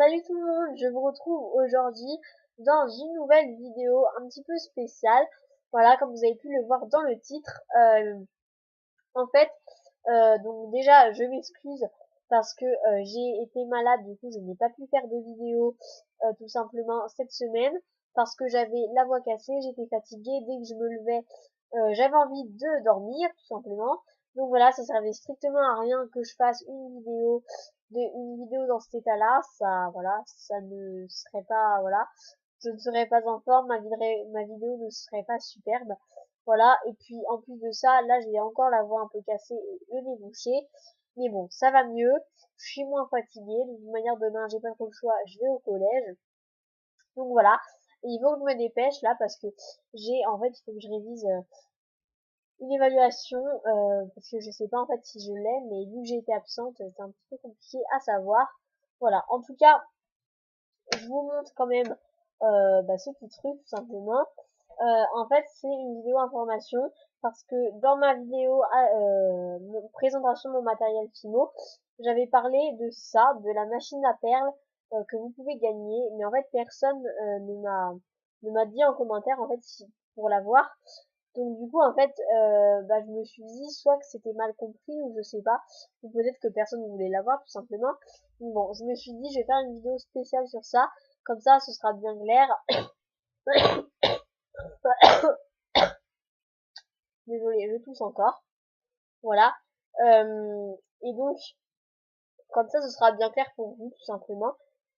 Salut tout le monde, je vous retrouve aujourd'hui dans une nouvelle vidéo un petit peu spéciale. Voilà, comme vous avez pu le voir dans le titre. En fait, donc déjà, je m'excuse parce que j'ai été malade, du coup je n'ai pas pu faire de vidéo tout simplement cette semaine parce que j'avais la voix cassée, j'étais fatiguée, dès que je me levais, j'avais envie de dormir tout simplement. Donc voilà, ça servait strictement à rien que je fasse une vidéo dans cet état-là, ça voilà, ça ne serait pas voilà, je ne serais pas en forme, ma vidéo ne serait pas superbe. Voilà, et puis en plus de ça, là j'ai encore la voix un peu cassée et le nez bouché. Mais bon, ça va mieux, je suis moins fatiguée, de toute manière demain j'ai pas trop le choix, je vais au collège. Donc voilà, et il faut que je me dépêche là parce que en fait il faut que je révise une évaluation, parce que je sais pas en fait si je l'ai, mais vu que j'ai été absente, c'est un petit peu compliqué à savoir. Voilà, en tout cas, je vous montre quand même ce petit truc tout simplement. En fait, c'est une vidéo information parce que dans ma vidéo présentation de mon matériel Fimo, j'avais parlé de ça, de la machine à perles que vous pouvez gagner, mais en fait personne ne m'a dit en commentaire en fait pour l'avoir. Donc du coup en fait je me suis dit soit que c'était mal compris ou je sais pas, ou peut-être que personne ne voulait l'avoir tout simplement. Donc, bon, je me suis dit je vais faire une vidéo spéciale sur ça, comme ça ce sera bien clair. Désolée, je tousse encore. Voilà. Et donc, comme ça, ce sera bien clair pour vous, tout simplement.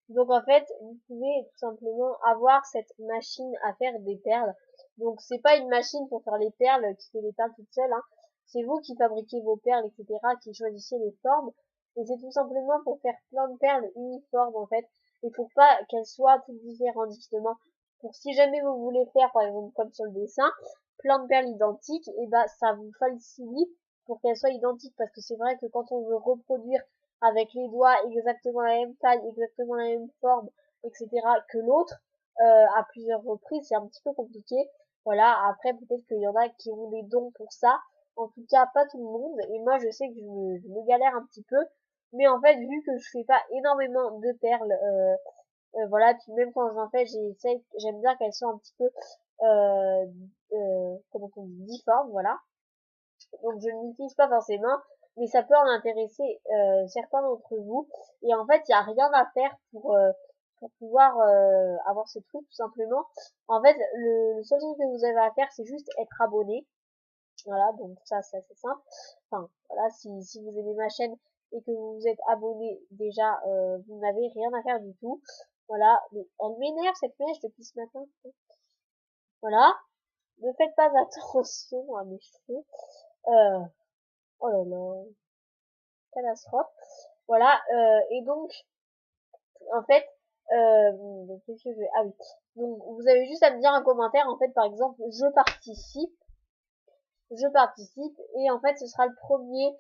Donc, en fait, vous pouvez tout simplement avoir cette machine à faire des perles. Donc, c'est pas une machine pour faire les perles qui fait les perles toute seule, hein. C'est vous qui fabriquez vos perles, etc., qui choisissez les formes. Et c'est tout simplement pour faire plein de perles uniformes, en fait. Et pour pas qu'elles soient toutes différentes, justement. Pour si jamais vous voulez faire, par exemple, comme sur le dessin, plein de perles identiques, et ça vous facilite pour qu'elles soient identiques. Parce que c'est vrai que quand on veut reproduire avec les doigts exactement la même taille, exactement la même forme, etc. que l'autre, à plusieurs reprises, c'est un petit peu compliqué. Voilà, après peut-être qu'il y en a qui ont des dons pour ça. En tout cas, pas tout le monde. Et moi, je sais que je me galère un petit peu. Mais en fait, vu que je fais pas énormément de perles, voilà, puis même quand j'en fais, j'aime bien qu'elles soient un petit peu, comment on dit, difformes, voilà. Donc je ne l'utilise pas forcément, mais ça peut en intéresser certains d'entre vous. Et en fait, il n'y a rien à faire pour pouvoir avoir ce truc tout simplement. En fait, le seul truc que vous avez à faire, c'est juste être abonné. Voilà, donc ça c'est assez simple. Enfin, voilà, si vous aimez ma chaîne et que vous vous êtes abonné déjà, vous n'avez rien à faire du tout. Voilà, mais elle m'énerve cette mèche depuis ce matin. Voilà, ne faites pas attention à mes cheveux. Euh, oh là là, catastrophe. Voilà, et donc, en fait, qu'est-ce que je vais... Ah oui. Donc, vous avez juste à me dire un commentaire, en fait, par exemple, je participe, et en fait, ce sera le premier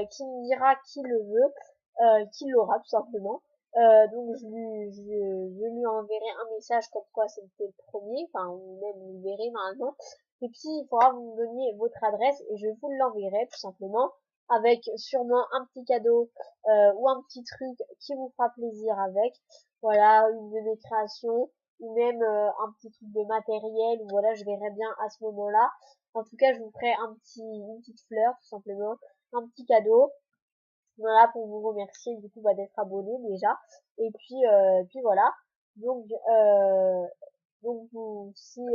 qui me dira qui le veut, qui l'aura, tout simplement. Donc, je lui enverrai un message comme quoi c'était le premier, enfin, ou même vous le verrez normalement. Et puis, il faudra vous me donner votre adresse, et je vous l'enverrai, tout simplement, avec sûrement un petit cadeau, ou un petit truc qui vous fera plaisir avec. Voilà, une de mes créations, ou même un petit truc de matériel, ou voilà, je verrai bien à ce moment-là. En tout cas, je vous ferai une petite fleur, tout simplement, un petit cadeau. Voilà, pour vous remercier du coup d'être abonné déjà. Et puis voilà. Donc, si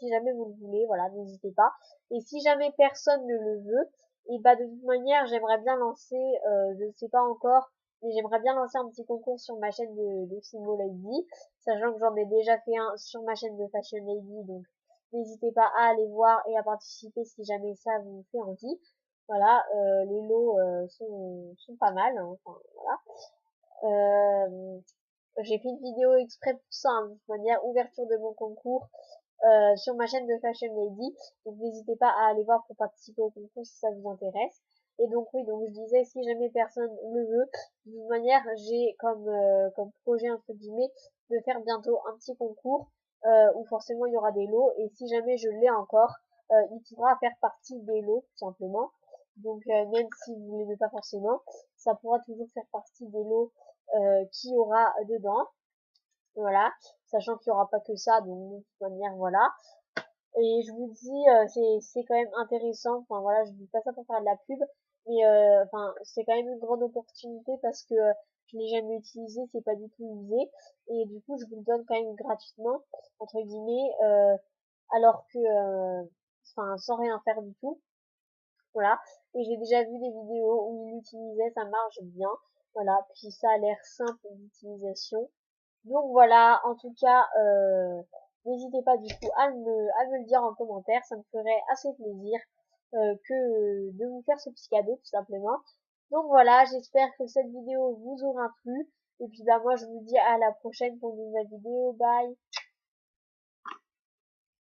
jamais vous le voulez, voilà, n'hésitez pas. Et si jamais personne ne le veut, et de toute manière, j'aimerais bien lancer, je ne sais pas encore, mais j'aimerais bien lancer un petit concours sur ma chaîne de Fimo Lady, sachant que j'en ai déjà fait un sur ma chaîne de Fashion Lady, donc n'hésitez pas à aller voir et à participer si jamais ça vous fait envie. Voilà, les lots sont pas mal, hein, enfin, voilà. J'ai fait une vidéo exprès pour ça, hein, de toute manière, ouverture de mon concours sur ma chaîne de Fashion Lady. Donc n'hésitez pas à aller voir pour participer au concours si ça vous intéresse. Et donc oui, donc je disais, si jamais personne le veut, de toute manière, j'ai comme projet, entre guillemets, de faire bientôt un petit concours où forcément il y aura des lots. Et si jamais je l'ai encore, il pourra faire partie des lots, tout simplement. Donc même si vous ne l'aimez pas forcément, ça pourra toujours faire partie des lots qui aura dedans. Voilà, sachant qu'il y aura pas que ça, donc de toute manière, voilà. Et je vous dis, c'est quand même intéressant. Enfin voilà, je dis pas ça pour faire de la pub, mais enfin c'est quand même une grande opportunité parce que je l'ai jamais utilisé, c'est pas du tout usé, et du coup je vous le donne quand même gratuitement entre guillemets, alors que, enfin sans rien faire du tout. Voilà. Et j'ai déjà vu des vidéos où il l'utilisait, ça marche bien. Voilà. Puis ça a l'air simple d'utilisation. Donc voilà, en tout cas, n'hésitez pas du coup à me le dire en commentaire, ça me ferait assez plaisir que de vous faire ce petit cadeau tout simplement. Donc voilà, j'espère que cette vidéo vous aura plu. Et puis bah moi je vous dis à la prochaine pour une nouvelle vidéo. Bye!